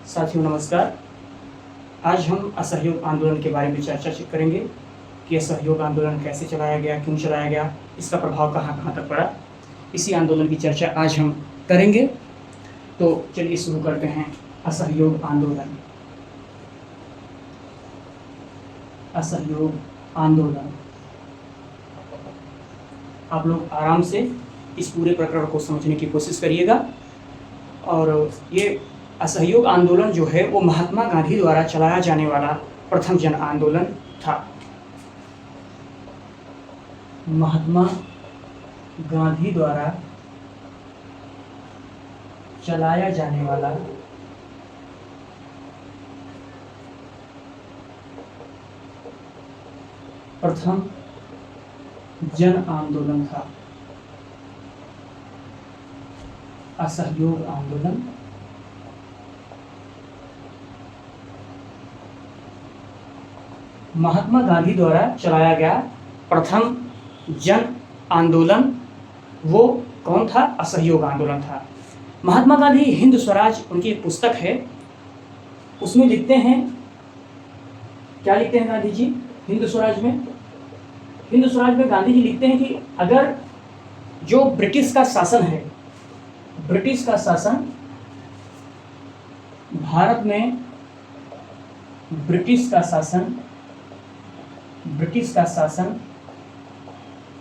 साथियों नमस्कार। आज हम असहयोग आंदोलन के बारे में चर्चा करेंगे कि असहयोग आंदोलन कैसे चलाया गया, क्यों चलाया गया, इसका प्रभाव कहाँ कहाँ तक पड़ा। इसी आंदोलन की चर्चा आज हम करेंगे। तो चलिए शुरू करते हैं। असहयोग आंदोलन। असहयोग आंदोलन। आप लोग आराम से इस पूरे प्रकरण को समझने की कोशिश करिएगा। और ये असहयोग आंदोलन जो है वो महात्मा गांधी द्वारा चलाया जाने वाला प्रथम जन आंदोलन था। महात्मा गांधी द्वारा चलाया जाने वाला प्रथम जन आंदोलन था। असहयोग आंदोलन महात्मा गांधी द्वारा चलाया गया प्रथम जन आंदोलन वो कौन था? असहयोग आंदोलन था। महात्मा गांधी हिंद स्वराज उनकी एक पुस्तक है, उसमें लिखते हैं, क्या लिखते हैं गांधी जी हिंद स्वराज में? हिंद स्वराज में गांधी जी लिखते हैं कि अगर जो ब्रिटिश का शासन है, ब्रिटिश का शासन भारत में, ब्रिटिश का शासन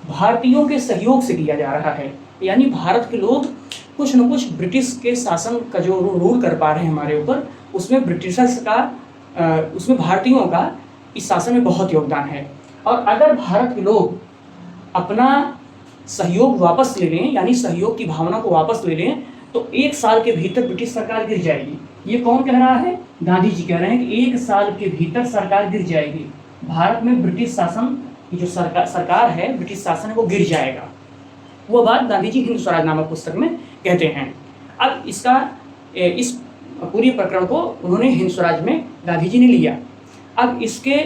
भारतीयों के सहयोग से किया जा रहा है। यानी भारत के लोग कुछ न कुछ ब्रिटिश के शासन का जो रूल कर पा रहे हैं हमारे ऊपर, उसमें ब्रिटिशर्स का उसमें भारतीयों का इस शासन में बहुत योगदान है। और अगर भारत के लोग अपना सहयोग वापस ले लें, यानी सहयोग की भावना को वापस ले लें, तो 1 साल के भीतर ब्रिटिश सरकार गिर जाएगी। ये कौन कह रहा है? गांधी जी कह रहे हैं कि 1 साल के भीतर सरकार गिर जाएगी। भारत में ब्रिटिश शासन की जो सरकार है, ब्रिटिश शासन है, वो गिर जाएगा। वो बात गांधी जी हिंद स्वराज नामक पुस्तक में कहते हैं। अब इस पूरी प्रकरण को उन्होंने हिंद स्वराज में गांधी जी ने लिया। अब इसके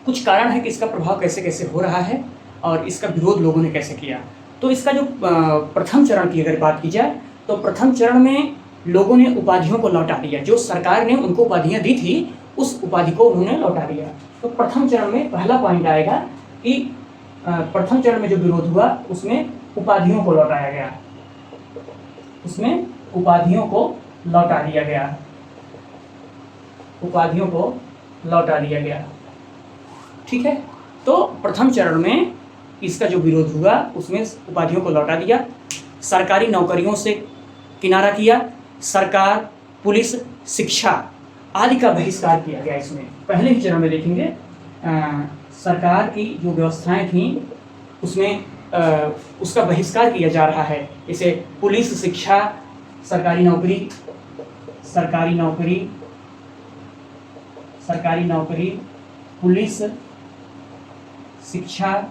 कुछ कारण है कि इसका प्रभाव कैसे कैसे हो रहा है और इसका विरोध लोगों ने कैसे किया। तो इसका जो प्रथम चरण की अगर बात की जाए, तो प्रथम चरण में लोगों ने उपाधियों को लौटा दिया। जो सरकार ने उनको उपाधियां दी थी, उस उपाधि को उन्होंने लौटा दिया। तो प्रथम चरण में पहला पॉइंट आएगा कि प्रथम चरण में जो विरोध हुआ उसमें उपाधियों को लौटाया गया, उसमें उपाधियों को लौटा दिया गया, उपाधियों को लौटा दिया गया। ठीक है। तो प्रथम चरण में इसका जो विरोध हुआ उसमें उपाधियों को लौटा दिया, सरकारी नौकरियों से किनारा किया, सरकार, पुलिस, शिक्षा आदि का बहिष्कार किया गया। इसमें पहले ही चरण में देखेंगे सरकार की जो व्यवस्थाएं थीं उसमें उसका बहिष्कार किया जा रहा है। जैसे पुलिस, शिक्षा, सरकारी नौकरी, पुलिस, शिक्षा,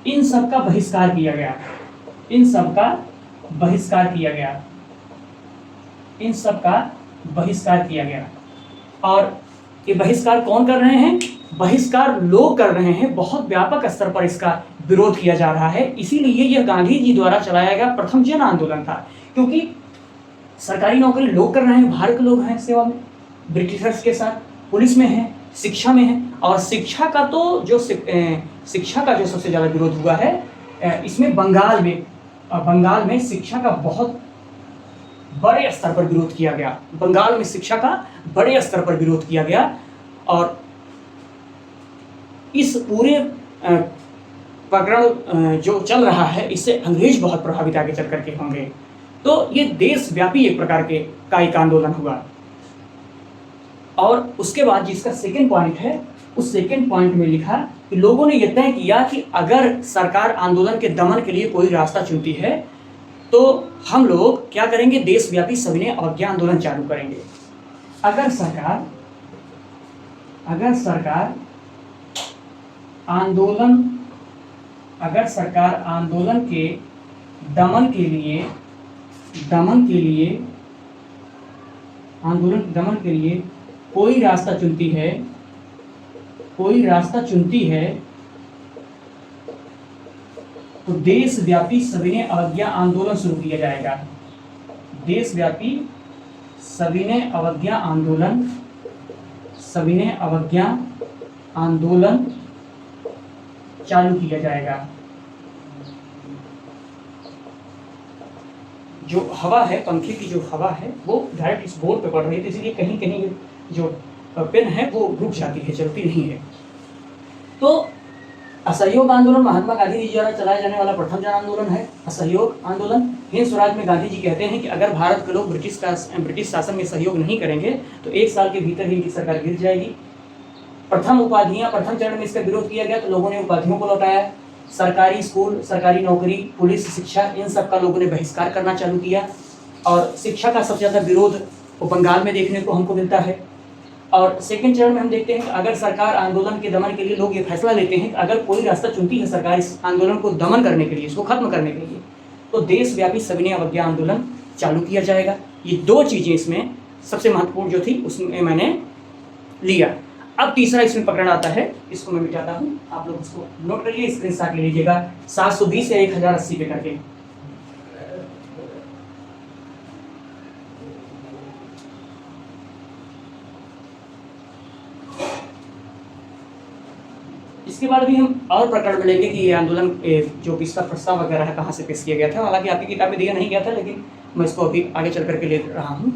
इन सब का बहिष्कार किया गया, इन सब का बहिष्कार किया गया। और ये बहिष्कार कौन कर रहे हैं? बहिष्कार लोग कर रहे हैं। बहुत व्यापक स्तर पर इसका विरोध किया जा रहा है। इसीलिए यह गांधी जी द्वारा चलाया गया प्रथम जन आंदोलन था, क्योंकि सरकारी नौकरी लोग कर रहे हैं, भारत के लोग हैं सेवा में, ब्रिटिशर्स के साथ, पुलिस में हैं, शिक्षा में हैं। और शिक्षा का जो सबसे ज़्यादा विरोध हुआ है इसमें बंगाल में शिक्षा का बहुत बड़े स्तर पर विरोध किया गया। बंगाल में शिक्षा का बड़े स्तर पर विरोध किया गया। और इस पूरे प्रकरण जो चल रहा है, इससे अंग्रेज बहुत प्रभावित आगे चल करके होंगे। तो ये देशव्यापी एक प्रकार का एक आंदोलन हुआ। और उसके बाद जिसका सेकेंड पॉइंट है, उस सेकेंड पॉइंट में लिखा कि लोगों ने यह तय किया कि अगर सरकार आंदोलन के दमन के लिए कोई रास्ता चुनती है तो हम लोग क्या करेंगे? देशव्यापी सविनय अवज्ञा आंदोलन चालू करेंगे। अगर सरकार आंदोलन के दमन के लिए कोई रास्ता चुनती है तो देशव्यापी सविनय अवज्ञा आंदोलन शुरू किया जाएगा। देशव्यापी सविनय अवज्ञा आंदोलन, सविनय अवज्ञा आंदोलन चालू किया जाएगा। जो हवा है, पंखे की जो हवा है वो डायरेक्ट इस बोर्ड पे पड़ रही है, इसलिए कहीं कहीं जो पेन है वो रुक जाती है, चलती नहीं है। तो असहयोग आंदोलन महात्मा गांधी जी द्वारा चलाया जाने वाला प्रथम जन आंदोलन है असहयोग आंदोलन। हिंद स्वराज में गांधी जी कहते हैं कि अगर भारत के लोग ब्रिटिश शासन में सहयोग नहीं करेंगे तो 1 साल के भीतर ही इनकी सरकार गिर जाएगी। प्रथम उपाधियां, प्रथम चरण में इसका विरोध किया गया तो लोगों ने उपाधियों को लौटाया। सरकारी स्कूल, सरकारी नौकरी, पुलिस, शिक्षा, इन सब का लोगों ने बहिष्कार करना चालू किया। और शिक्षा का सबसे ज़्यादा विरोध वो बंगाल में देखने को हमको मिलता है। और सेकंड चरण में हम देखते हैं कि अगर सरकार आंदोलन के दमन के लिए लोग ये फैसला लेते हैं कि अगर कोई रास्ता चुनती है सरकार इस आंदोलन को दमन करने के लिए, इसको खत्म करने के लिए, तो देशव्यापी सविनय अवज्ञा आंदोलन चालू किया जाएगा। ये 2 चीज़ें इसमें सबसे महत्वपूर्ण जो थी उसमें मैंने लिया। अब तीसरा इसमें पकड़ आता है, इसको मैं मिटाता हूँ, आप लोग इसको नोट करिए, स्क्रीनशॉट ले लीजिएगा। 720 या 1080 पे करके। इसके बाद भी हम और प्रकरण मिलेंगे कि ये आंदोलन जो इसका प्रस्ताव वगैरह है कहाँ से पेश किया गया था। हालांकि आपकी किताब में दिया नहीं गया था, लेकिन मैं इसको अभी आगे चल करके ले रहा हूँ।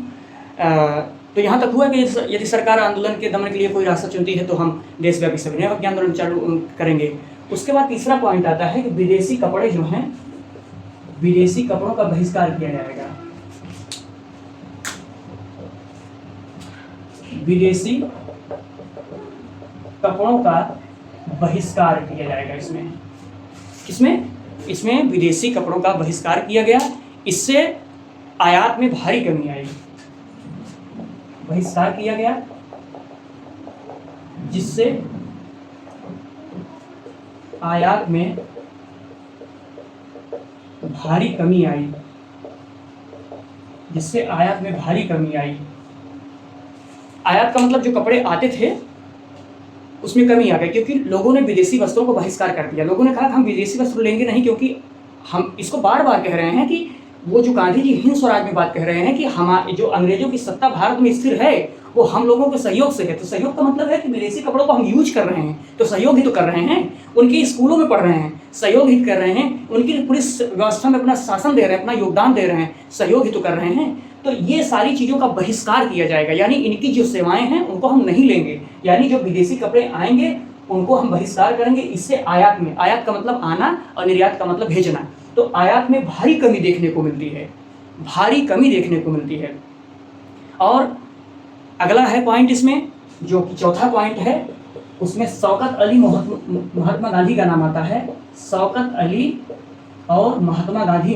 तो यहाँ तक हुआ कि यदि सरकार आंदोलन के दमन के लिए कोई रास्ता चुनती है तो हम देशव्यापी सविनय अवज्ञा आंदोलन चालू करेंगे। उसके बाद तीसरा पॉइंट आता है कि विदेशी कपड़े जो हैं, विदेशी कपड़ों का बहिष्कार किया जाएगा। विदेशी कपड़ों का बहिष्कार किया जाएगा। इसमें विदेशी कपड़ों का बहिष्कार किया गया। इससे आयात में भारी कमी आई। बहिष्कार किया गया जिससे आयात में भारी कमी आई, जिससे आयात में भारी कमी आई। आयात का मतलब जो कपड़े आते थे उसमें कमी आ गई, क्योंकि लोगों ने विदेशी वस्त्रों को बहिष्कार कर दिया। लोगों ने कहा हम विदेशी वस्त्र लेंगे नहीं, क्योंकि हम इसको बार बार कह रहे हैं कि वो जो गांधी जी हिंद स्वराज में बात कह रहे हैं कि हमारे जो अंग्रेजों की सत्ता भारत में स्थिर है वो हम लोगों के सहयोग से है। तो सहयोग का मतलब है कि विदेशी कपड़ों को हम यूज कर रहे हैं, तो सहयोग ही तो कर रहे हैं। उनके स्कूलों में पढ़ रहे हैं, सहयोग ही कर रहे हैं। उनकी पुलिस व्यवस्था में अपना शासन दे रहे हैं, अपना योगदान दे रहे हैं, सहयोग ही तो कर रहे हैं। तो ये सारी चीज़ों का बहिष्कार किया जाएगा, यानी इनकी जो सेवाएं हैं उनको हम नहीं लेंगे, यानी जो विदेशी कपड़े आएंगे उनको हम बहिष्कार करेंगे। इससे आयात में, आयात का मतलब आना और निर्यात का मतलब भेजना, तो आयात में भारी कमी देखने को मिलती है, भारी कमी देखने को मिलती है। और अगला है पॉइंट इसमें, जो कि चौथा पॉइंट है, उसमें शौकत अली महात्मा गांधी का नाम आता है। शौकत अली और महात्मा गांधी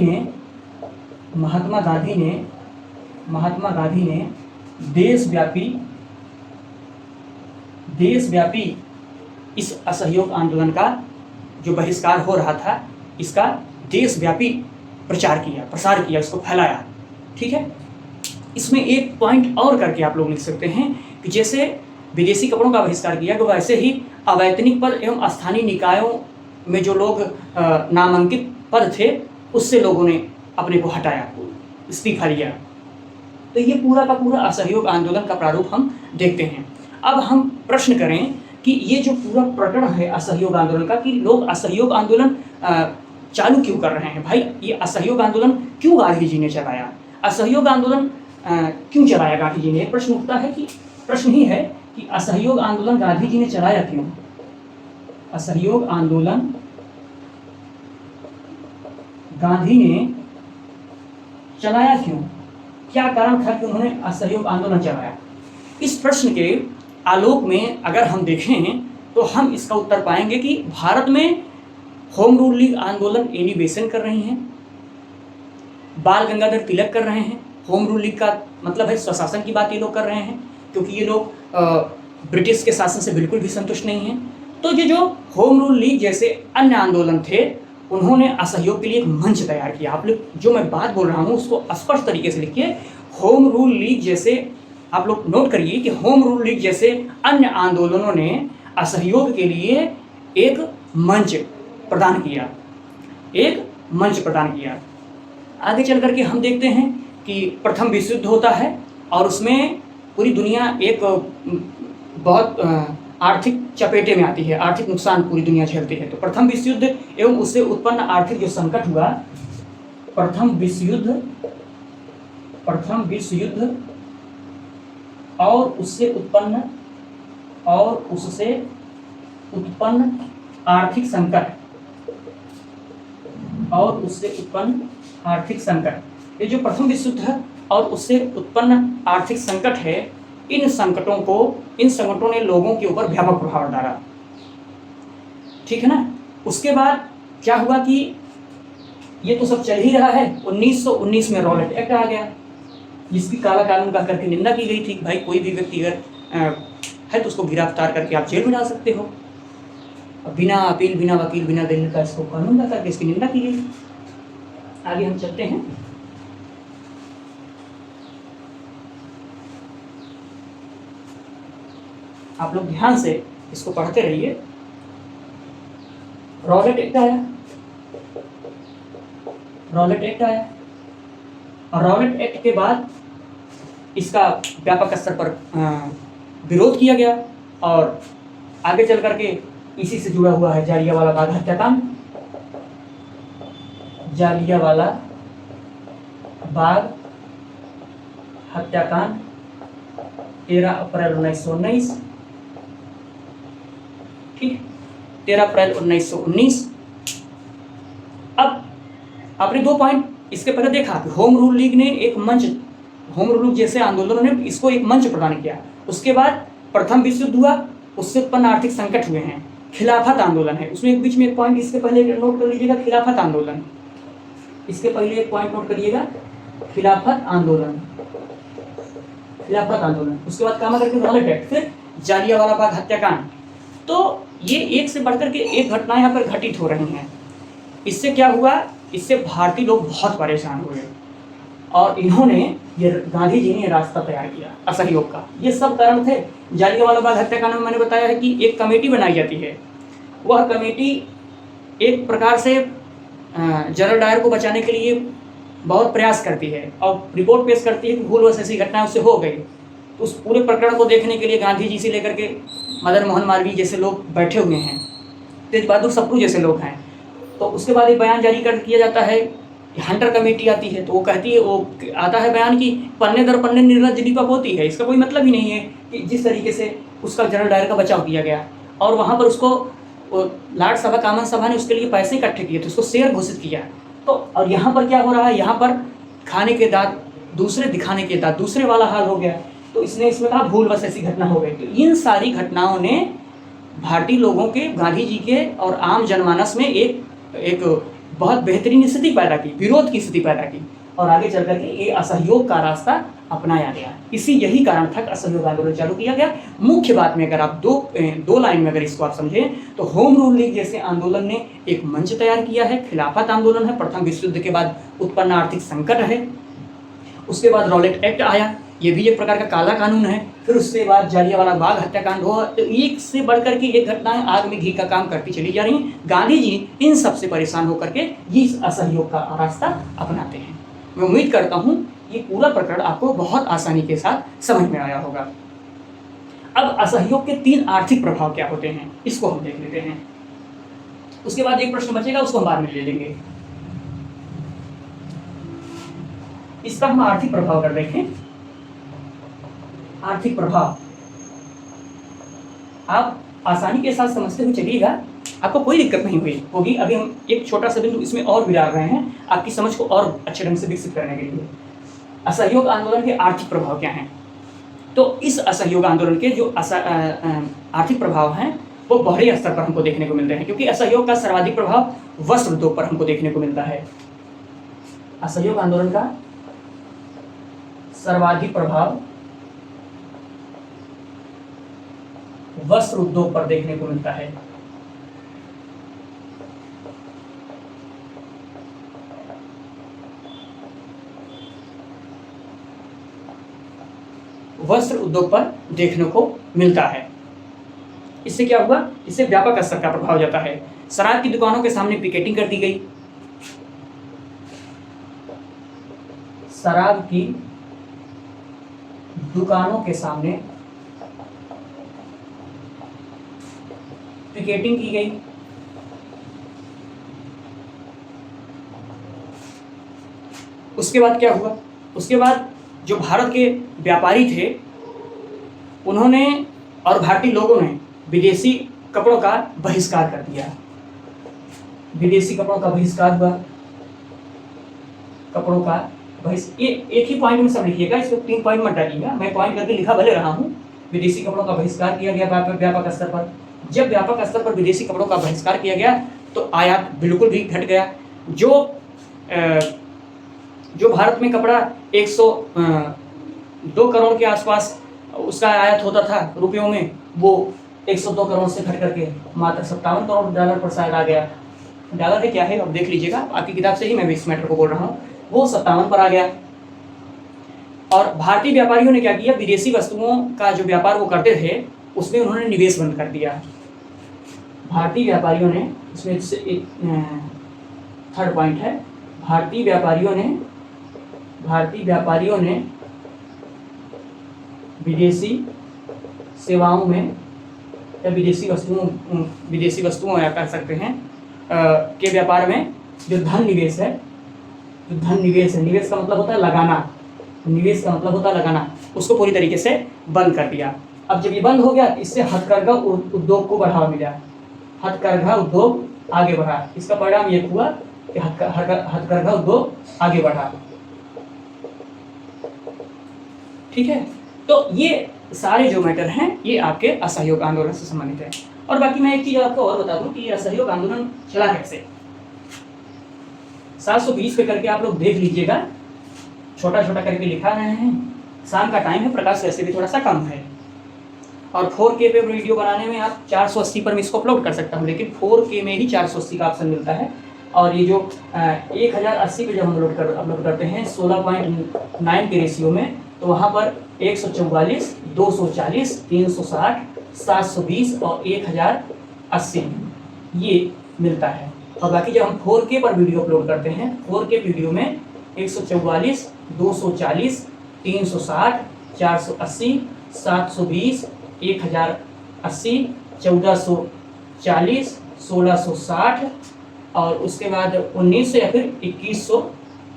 ने देशव्यापी इस असहयोग आंदोलन का जो बहिष्कार हो रहा था इसका देशव्यापी प्रसार किया, इसको फैलाया। ठीक है, इसमें एक पॉइंट और करके आप लोग लिख सकते हैं कि जैसे विदेशी कपड़ों का बहिष्कार किया, तो वैसे ही अवैतनिक पद एवं स्थानीय निकायों में जो लोग नामांकित पद थे उससे लोगों ने अपने को हटाया, इस्तीफा लिया। तो ये पूरा का पूरा असहयोग आंदोलन का प्रारूप हम देखते हैं। अब हम प्रश्न करें कि ये जो पूरा प्रकरण है असहयोग आंदोलन का, कि लोग असहयोग आंदोलन चालू क्यों कर रहे हैं। भाई ये असहयोग आंदोलन क्यों गांधी जी ने चलाया, असहयोग आंदोलन क्यों चलाया गांधी जी ने। एक प्रश्न उठता है कि प्रश्न ही है कि असहयोग आंदोलन गांधी जी ने चलाया क्यों, असहयोग आंदोलन गांधी ने चलाया क्यों, क्या कारण था कि उन्होंने असहयोग आंदोलन चलाया। इस प्रश्न के आलोक में अगर हम देखें तो हम इसका उत्तर पाएंगे कि भारत में होम रूल लीग आंदोलन एनी बेसेंट कर रही हैं, बाल गंगाधर तिलक कर रहे हैं। होम रूल लीग का मतलब है स्वशासन की बात ये लोग कर रहे हैं, क्योंकि ये लोग ब्रिटिश के शासन से बिल्कुल भी संतुष्ट नहीं हैं। तो ये जो होम रूल लीग जैसे अन्य आंदोलन थे उन्होंने असहयोग के लिए एक मंच तैयार किया। आप लोग जो मैं बात बोल रहा हूँ उसको स्पष्ट तरीके से लिखिए। होम रूल लीग जैसे, आप लोग नोट करिए कि होम रूल लीग जैसे अन्य आंदोलनों ने असहयोग के लिए एक मंच प्रदान किया, आगे चल करके हम देखते हैं कि प्रथम विश्व युद्ध होता है और उसमें पूरी दुनिया एक बहुत आर्थिक चपेटे में आती है, आर्थिक नुकसान पूरी दुनिया झेलती है। तो प्रथम विश्व युद्ध एवं उससे उत्पन्न आर्थिक जो संकट हुआ, प्रथम विश्व युद्ध और उससे उत्पन्न आर्थिक संकट, ये जो प्रथम विश्व युद्ध और उससे उत्पन्न आर्थिक संकट है, इन संकटों ने लोगों के ऊपर व्यापक प्रभाव डाला। ठीक है ना। उसके बाद क्या हुआ कि ये तो सब चल ही रहा है। 1919 में रॉलेट एक्ट आ गया, जिसकी काला कानून का करके निंदा की गई थी। भाई कोई भी व्यक्ति अगर है तो उसको गिरफ्तार करके आप जेल में डाल सकते हो। बिना अपील, बिना वकील, बिना दलील का इसको कानून का करके इसकी निंदा की गई। आगे हम चलते हैं। आप लोग ध्यान से इसको पढ़ते रहिए। रॉलेट एक्ट आया और रॉलेट एक्ट के बाद इसका व्यापक स्तर पर विरोध किया गया और आगे चल करके इसी से जुड़ा हुआ है जालियांवाला बाग हत्याकांड। जालियांवाला बाग हत्याकांड 13 अप्रैल 1919। ठीक, 13 अप्रैल 1919। अब आपने 2 पॉइंट इसके पहले देखा कि होम रूल लीग ने एक मंच, होम रूल जैसे आंदोलनों ने इसको एक मंच प्रदान किया। उसके बाद प्रथम विश्व युद्ध हुआ, उससे उत्पन्न आर्थिक संकट हुए हैं। खिलाफत आंदोलन है, उसमें एक बीच में एक पॉइंट इसके पहले नोट कर लीजिएगा, खिलाफत आंदोलन। इसके पहले एक पॉइंट नोट करिएगा, खिलाफत आंदोलन। उसके बाद काम करके रॉलेट एक्ट, फिर जालियांवाला बाग हत्याकांड। तो ये एक से बढ़कर के एक घटना यहाँ पर घटित हो रही हैं। इससे क्या हुआ, इससे भारतीय लोग बहुत परेशान हुए और इन्होंने ये गांधी जी ने रास्ता तैयार किया असहयोग का। ये सब कारण थे। जालियांवाला बाग हत्याकांड में मैंने बताया है कि एक कमेटी बनाई जाती है। वह कमेटी एक प्रकार से जनरल डायर को बचाने के लिए बहुत प्रयास करती है और रिपोर्ट पेश करती है कि भूलवश ऐसी घटना उससे हो गई। तो उस पूरे प्रकरण को देखने के लिए गांधी जी से लेकर के मदन मोहन मालवीय जैसे लोग बैठे हुए हैं, तेज बहादुर सप्रू जैसे लोग हैं। तो उसके बाद एक बयान जारी कर किया जाता है। हंटर कमेटी आती है, तो वो कहती है, वो आता है बयान कि पन्ने दर पन्ने निर्लज्ज दीपक होती है। इसका कोई मतलब ही नहीं है कि जिस तरीके से उसका जनरल डायर का बचाव किया गया और वहाँ पर उसको लाट सभा, कामन सभा ने उसके लिए पैसे इकट्ठे किए थे, उसको शेर घोषित किया। तो और यहाँ पर क्या हो रहा है, यहाँ पर खाने के दांत दूसरे, दिखाने के दांत दूसरे वाला हाल हो गया। तो इसमें कहा भूलवश ऐसी घटना हो गई। तो इन सारी घटनाओं ने भारतीय लोगों के, गांधी जी के और आम जनमानस में एक बहुत बेहतरीन स्थिति पैदा की, विरोध की स्थिति पैदा की और आगे चल करके ये असहयोग का रास्ता अपनाया गया। यही कारण था असहयोग आंदोलन चालू किया गया। मुख्य बात में अगर आप दो लाइन में अगर इसको आप समझें तो होम रूल लीग जैसे आंदोलन ने एक मंच तैयार किया है, खिलाफत आंदोलन है, प्रथम विश्व युद्ध के बाद उत्पन्न आर्थिक संकट है, उसके बाद रॉलेट एक्ट आया, ये भी एक प्रकार का काला कानून है, फिर उसके बाद जालियांवाला बाग हत्याकांड हुआ। तो एक से बढ़कर के एक घटनाएं आग में घी का काम करती चली जा रही। गांधी जी इन सब से परेशान होकर के ये असहयोग का रास्ता अपनाते हैं। मैं उम्मीद करता हूँ ये पूरा प्रकरण आपको बहुत आसानी के साथ समझ में आया होगा। अब असहयोग के 3 आर्थिक प्रभाव क्या होते हैं, इसको हम देख लेते हैं। उसके बाद एक प्रश्न बचेगा, उसको हम बाद में ले लेंगे। इसका हम आर्थिक प्रभाव कर देखें। आर्थिक प्रभाव आप आसानी के साथ समझते हुए चलिएगा, आपको कोई दिक्कत नहीं होगी। अभी हम एक छोटा सा बिंदु इसमें और विचार रहे हैं आपकी समझ को और अच्छे ढंग से विकसित करने के लिए। असहयोग आंदोलन के आर्थिक प्रभाव क्या हैं? तो इस असहयोग आंदोलन के जो आर्थिक प्रभाव हैं वो बड़े स्तर पर हमको देखने को मिलते हैं, क्योंकि असहयोग का सर्वाधिक प्रभाव वस्त्र उद्योग पर हमको देखने को मिलता है। असहयोग आंदोलन का सर्वाधिक प्रभाव वस्त्र उद्योग पर देखने को मिलता है। वस्त्र उद्योग पर देखने को मिलता है। इससे क्या हुआ, इससे व्यापक स्तर का प्रभाव जाता है। शराब की दुकानों के सामने पिकेटिंग कर दी गई। शराब की दुकानों के सामने पिकेटिंग की गई। उसके बाद क्या हुआ? उसके बाद जो भारत के व्यापारी थे उन्होंने और भारतीय लोगों ने विदेशी कपड़ों का बहिष्कार कर दिया। विदेशी कपड़ों का बहिष्कार हुआ। कपड़ों का ये एक ही पॉइंट में सब लिखिएगा, इसको 3 पॉइंट मत डालिएगा, मैं पॉइंट करके लिखा भले रहा हूँ। विदेशी कपड़ों का बहिष्कार किया गया व्यापक स्तर पर। जब व्यापक स्तर पर विदेशी कपड़ों का बहिष्कार किया गया तो आयात बिल्कुल भी घट गया। जो भारत में कपड़ा 102 करोड़ के आसपास उसका आयात होता था रुपयों में, वो 102 करोड़ से घट करके मात्र 57 करोड़ डॉलर पर शायद आ गया। डॉलर है क्या है अब देख लीजिएगा, आपकी किताब से ही मैं भी इस मैटर को बोल रहा हूँ। वो 57 पर आ गया। और भारतीय व्यापारियों ने क्या किया, विदेशी वस्तुओं का जो व्यापार वो करते थे उसमें उन्होंने निवेश बंद कर दिया। भारतीय व्यापारियों ने, इसमें से एक थर्ड पॉइंट है, भारतीय व्यापारियों ने विदेशी सेवाओं में या विदेशी वस्तुओं या कह सकते हैं के व्यापार में जो धन निवेश है, निवेश का मतलब होता है लगाना, निवेश का मतलब होता है लगाना, उसको पूरी तरीके से बंद कर दिया। अब जब ये बंद हो गया इससे हथकरघा उद्योग को बढ़ावा मिला। हथकरघा उद्योग आगे बढ़ा। इसका परिणाम ये हुआ कि हथकरघा उद्योग आगे बढ़ा। ठीक है, तो ये सारे जो मैटर हैं ये आपके असहयोग आंदोलन से संबंधित है। और बाकी मैं एक चीज आपको और बता दूं कि ये असहयोग आंदोलन चला कैसे। 720 पे करके आप लोग देख लीजिएगा, छोटा छोटा करके लिखा रहे हैं। शाम का टाइम है, प्रकाश वैसे भी थोड़ा सा कम है, और 4K पे वीडियो बनाने में आप 480 पर मैं इसको अपलोड कर सकता हूँ, लेकिन 4K में ही 480 का ऑप्शन मिलता है। और ये जो 1080 पे जब हम अपलोड करते हैं 16.9 के रेशियो में, तो वहाँ पर 144, 240, 360, 720 और 1080 ये मिलता है। और बाकी जब हम 4K पर वीडियो अपलोड करते हैं, 4K वीडियो में 144, 240, 360, 480, 720, 1080, 1440, 1660 और उसके बाद 1900 या फिर 2100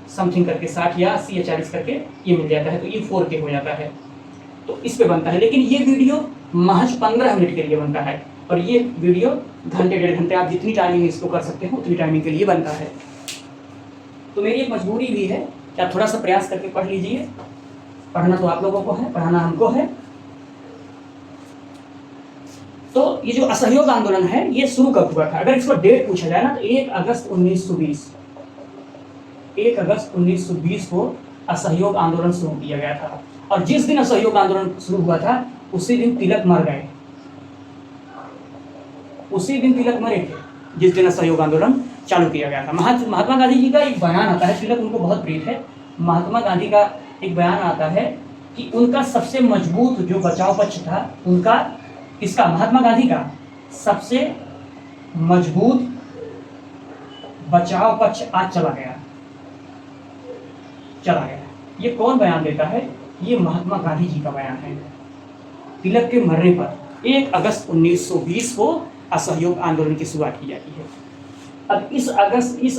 समथिंग करके 60 या 80 या 40 करके ये मिल जाता है। तो ये 4K हो जाता है, तो इस पे बनता है। लेकिन ये वीडियो महज 15 मिनट के लिए बनता है, और ये वीडियो घंटे 1.5 घंटे आप जितनी टाइमिंग इसको कर सकते हो उतनी टाइमिंग के लिए बनता है। तो मेरी एक मजबूरी भी है कि आप थोड़ा सा प्रयास करके पढ़ लीजिए। पढ़ना तो आप लोगों को है, पढ़ाना हमको है। तो ये जो असहयोग आंदोलन है ये शुरू कब हुआ था? अगर इसको डेट पूछा जाए ना तो 1 अगस्त 1920 को असहयोग आंदोलन शुरू किया गया था। और जिस दिन असहयोग आंदोलन शुरू हुआ था उसी दिन तिलक मर गए। उसी दिन तिलक मरे थे जिस दिन असहयोग आंदोलन चालू किया गया था। महात्मा गांधी जी का एक बयान आता है, तिलक उनको बहुत प्रिय है। महात्मा गांधी का एक बयान आता है कि उनका सबसे मजबूत जो बचाव पक्ष था उनका, किसका? महात्मा गांधी का सबसे मजबूत बचाव पक्ष आज चला गया। ये कौन बयान देता है? ये महात्मा गांधी जी का बयान है। तिलक के मरने पर 1 अगस्त 1920 को असहयोग आंदोलन की शुरुआत की जाती है। अब इस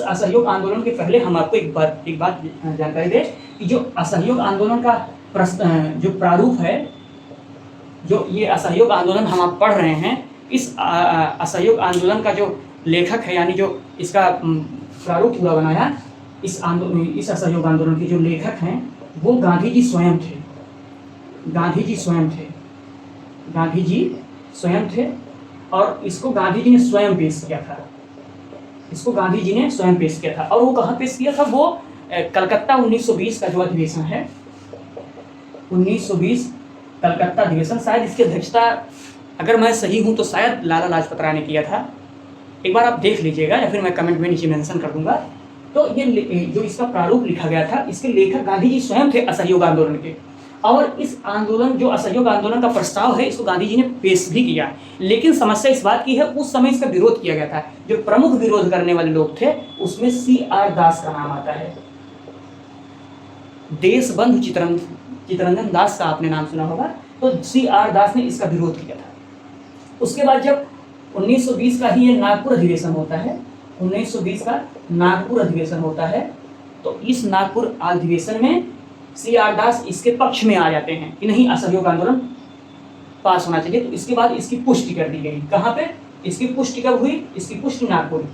असहयोग आंदोलन के पहले हम आपको एक बात जानकारी दें कि जो असहयोग आंदोलन का जो प्रारूप है, जो ये असहयोग आंदोलन हम आप पढ़ रहे हैं, इस असहयोग आंदोलन का जो लेखक है, यानी जो इसका प्रारूप पूरा बनाया, इस असहयोग आंदोलन के जो लेखक हैं वो गांधी जी स्वयं थे। और इसको गांधी जी ने स्वयं पेश किया था। और वो कहाँ पेश किया था? वो कलकत्ता 1920 का जो अधिवेशन है, 1920 कलकत्ता अधिवेशन, शायद इसकी अध्यक्षता, अगर मैं सही हूँ तो शायद लाला लाजपत राय ने किया था। एक बार आप देख लीजिएगा या फिर मैं कमेंट में नीचे मेंशन कर दूंगा। तो ये जो इसका प्रारूप लिखा गया था, इसके लेखक गांधी जी स्वयं थे असहयोग आंदोलन के। और इस आंदोलन, जो असहयोग आंदोलन का प्रस्ताव है, इसको गांधी जी ने पेश भी किया। लेकिन समस्या इस बात की है, उस समय इसका विरोध किया गया था। जो प्रमुख विरोध करने वाले लोग थे उसमें CR दास का नाम आता है। देशबंधु चित्तरंजन दास का आपने नाम सुना होगा, तो CR दास ने इसका विरोध किया था। उसके बाद जब 1920 का ही ये नागपुर अधिवेशन होता है, 1920 का नागपुर अधिवेशन होता है, तो इस नागपुर अधिवेशन में CR दास इसके पक्ष में आ जाते हैं कि नहीं, असहयोग आंदोलन पास होना चाहिए। तो इसके बाद इसकी पुष्टि कर दी गई। कहाँ पे इसकी पुष्टि कब हुई? इसकी पुष्टि नागपुर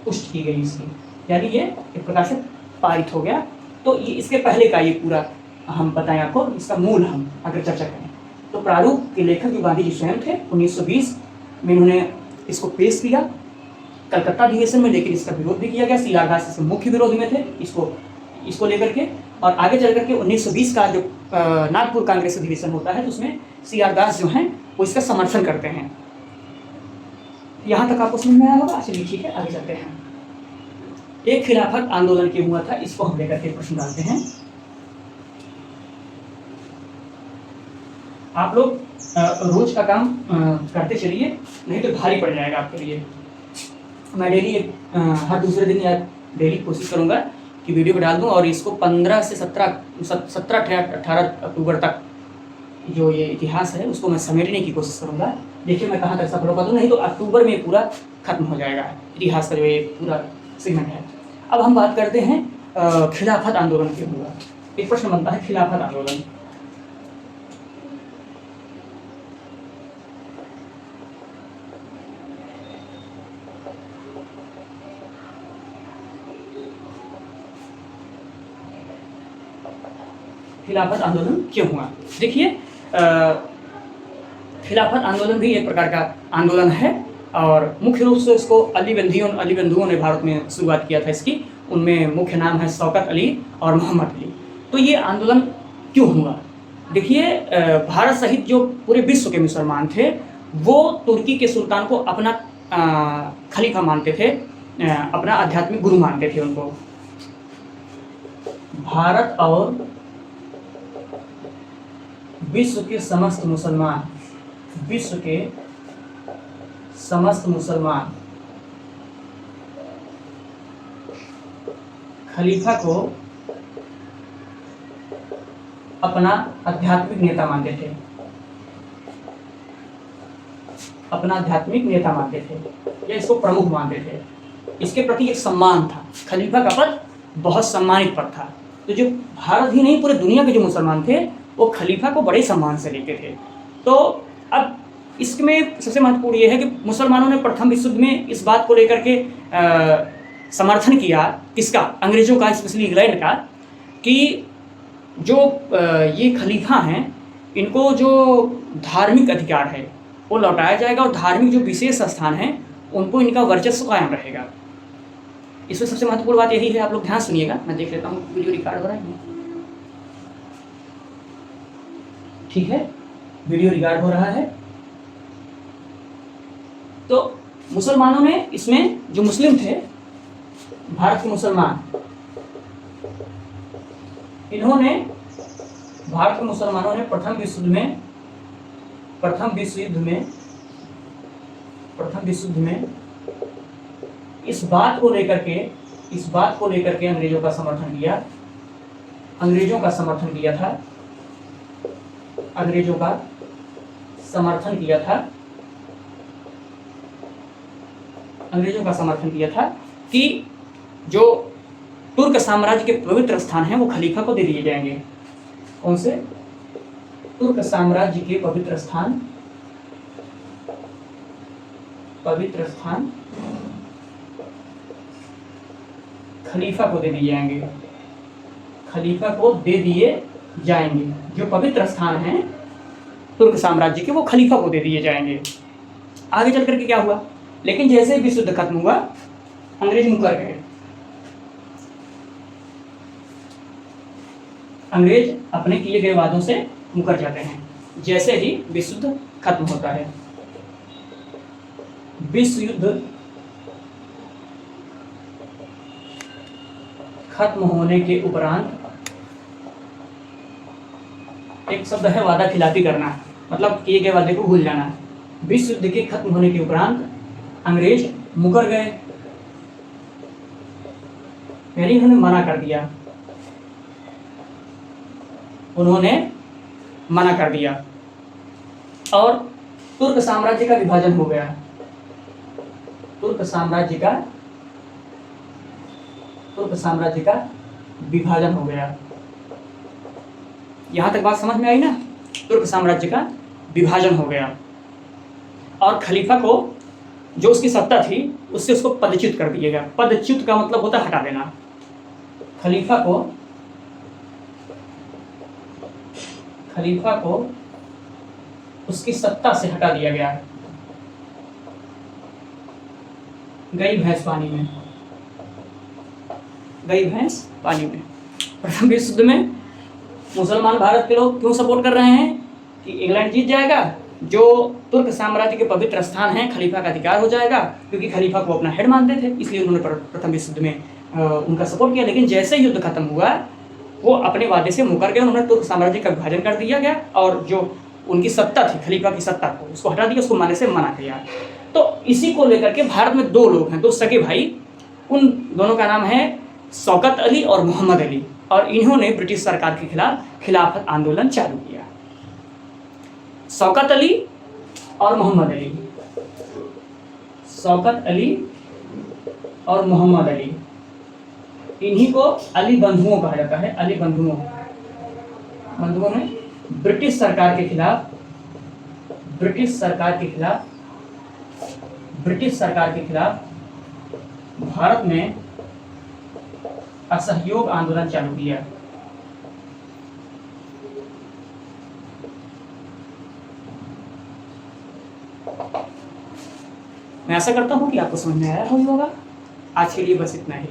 पुष्टि की गई इसकी, यानी ये एक प्रकार से पारित हो गया। तो ये इसके पहले का ये पूरा हम बताएं आपको, इसका मूल हम अगर चर्चा करें तो प्रारूप के लेखक जो गांधी जी स्वयं थे, 1920 में इन्होंने इसको पेश किया कलकत्ता अधिवेशन में, लेकिन इसका विरोध भी किया गया। CR दास इसके मुख्य विरोध में थे इसको लेकर के। और आगे चल करके 1920 का जो नागपुर कांग्रेस अधिवेशन होता है, तो उसमें CR दास जो हैं वो इसका समर्थन करते हैं। यहाँ तक आपको समझ में आया होगा? चलिए ठीक है, आगे चलते हैं। एक खिलाफत आंदोलन क्यों हुआ था, इसको हम लेकर के प्रश्न डालते हैं। आप लोग रोज का काम करते चलिए, नहीं तो भारी पड़ जाएगा आपके लिए। मैं डेली हर दूसरे दिन या डेली कोशिश करूंगा कि वीडियो को डाल दूं, और इसको 15 से 18 अक्टूबर तक जो ये इतिहास है उसको मैं समेटने की कोशिश करूंगा। देखिए मैं कहाँ तक सफल हो पाता हूँ, नहीं तो अक्टूबर में पूरा खत्म हो जाएगा इतिहास का जो ये पूरा सेगमेंट है। अब हम बात करते हैं खिलाफत आंदोलन क्यों हुआ। एक प्रश्न बनता है, खिलाफत आंदोलन खिलाफत आंदोलन क्यों हुआ? देखिए खिलाफत आंदोलन भी एक प्रकार का आंदोलन है, और मुख्य रूप से इसको अली बंधुओं ने भारत में शुरुआत किया था इसकी। उनमें मुख्य नाम है शौकत अली और मोहम्मद अली। तो ये आंदोलन क्यों हुआ? देखिए भारत सहित जो पूरे विश्व के मुसलमान थे वो तुर्की के सुल्तान को अपना खलीफा मानते थे, अपना आध्यात्मिक गुरु मानते थे उनको। भारत और विश्व के समस्त मुसलमान खलीफा को अपना आध्यात्मिक नेता मानते थे, या इसको प्रमुख मानते थे। इसके प्रति एक सम्मान था, खलीफा का पद बहुत सम्मानित पद था। तो जो भारत ही नहीं पूरे दुनिया के जो मुसलमान थे वो खलीफा को बड़े सम्मान से लेते थे। तो अब इसमें सबसे महत्वपूर्ण ये है कि मुसलमानों ने प्रथम विश्व युद्ध में इस बात को लेकर के समर्थन किया, किसका? अंग्रेजों का, स्पेशली इंग्लैंड का, कि जो ये खलीफा हैं इनको जो धार्मिक अधिकार है वो लौटाया जाएगा, और धार्मिक जो विशेष स्थान हैं उनको इनका वर्चस्व कायम रहेगा। इसमें सबसे महत्वपूर्ण बात यही है, आप लोग ध्यान सुनिएगा। मैं देख लेता हूँ वीडियो रिकॉर्ड हो रहा है, ठीक है, वीडियो रिकॉर्ड हो रहा है। तो मुसलमानों ने इसमें, जो मुस्लिम थे भारत के मुसलमान, भारत के मुसलमानों ने प्रथम विश्व युद्ध में इस बात को लेकर के अंग्रेजों का समर्थन किया था कि जो तुर्क साम्राज्य के पवित्र स्थान हैं वो खलीफा को दे दिए जाएंगे। कौन से? तुर्क साम्राज्य के पवित्र स्थान खलीफा को दे दिए जाएंगे। जो पवित्र स्थान हैं तुर्क साम्राज्य के वो खलीफा को दे दिए जाएंगे। आगे चल करके क्या हुआ? लेकिन जैसे विश्व युद्ध खत्म हुआ अंग्रेज मुकर गए। अंग्रेज अपने किए गए वादों से मुकर जाते हैं जैसे ही विश्व युद्ध खत्म होता है। विश्व युद्ध खत्म होने के उपरांत एक शब्द है वादा खिलाफी करना, मतलब किए गए वादे को भूल जाना। विश्व युद्ध के खत्म होने के उपरांत अंग्रेज मुकर गए, यानी उन्होंने मना कर दिया। उन्होंने मना कर दिया और तुर्क साम्राज्य का विभाजन हो गया। तुर्क साम्राज्य का विभाजन हो गया। यहां तक बात समझ में आई ना? तुर्क साम्राज्य का विभाजन हो गया और खलीफा को जो उसकी सत्ता थी उससे उसको पदच्युत कर दिया गया। पदच्युत का मतलब होता है हटा देना। खलीफा को उसकी सत्ता से हटा दिया गया। गई भैंस पानी में। प्रथम विश्व युद्ध में मुसलमान भारत के लोग क्यों सपोर्ट कर रहे हैं कि इंग्लैंड जीत जाएगा, जो तुर्क साम्राज्य के पवित्र स्थान हैं खलीफा का अधिकार हो जाएगा, क्योंकि खलीफा को अपना हेड मानते थे, इसलिए उन्होंने प्रथम विश्व युद्ध में उनका सपोर्ट किया। लेकिन जैसे युद्ध खत्म हुआ वो अपने वादे से मुकर गए, उन्होंने तुर्क साम्राज्य का विभाजन कर दिया गया और जो उनकी सत्ता थी खलीफा की सत्ता को उसको हटा दिया, उसको मानने से मना किया। तो इसी को लेकर के भारत में दो लोग हैं, दो सगे भाई, उन दोनों का नाम है शौकत अली और मोहम्मद अली, और इन्होंने ब्रिटिश सरकार के खिलाफ खिलाफत आंदोलन चालू किया। शौकत अली और मोहम्मद अली, शौकत अली और मोहम्मद अली, इन्हीं को अली बंधुओं कहा जाता है। अली बंधुओं ने ब्रिटिश सरकार के खिलाफ भारत में असहयोग आंदोलन चालू किया। मैं आशा करता हूं कि आपको समझ में आया होगा। आज के लिए बस इतना ही।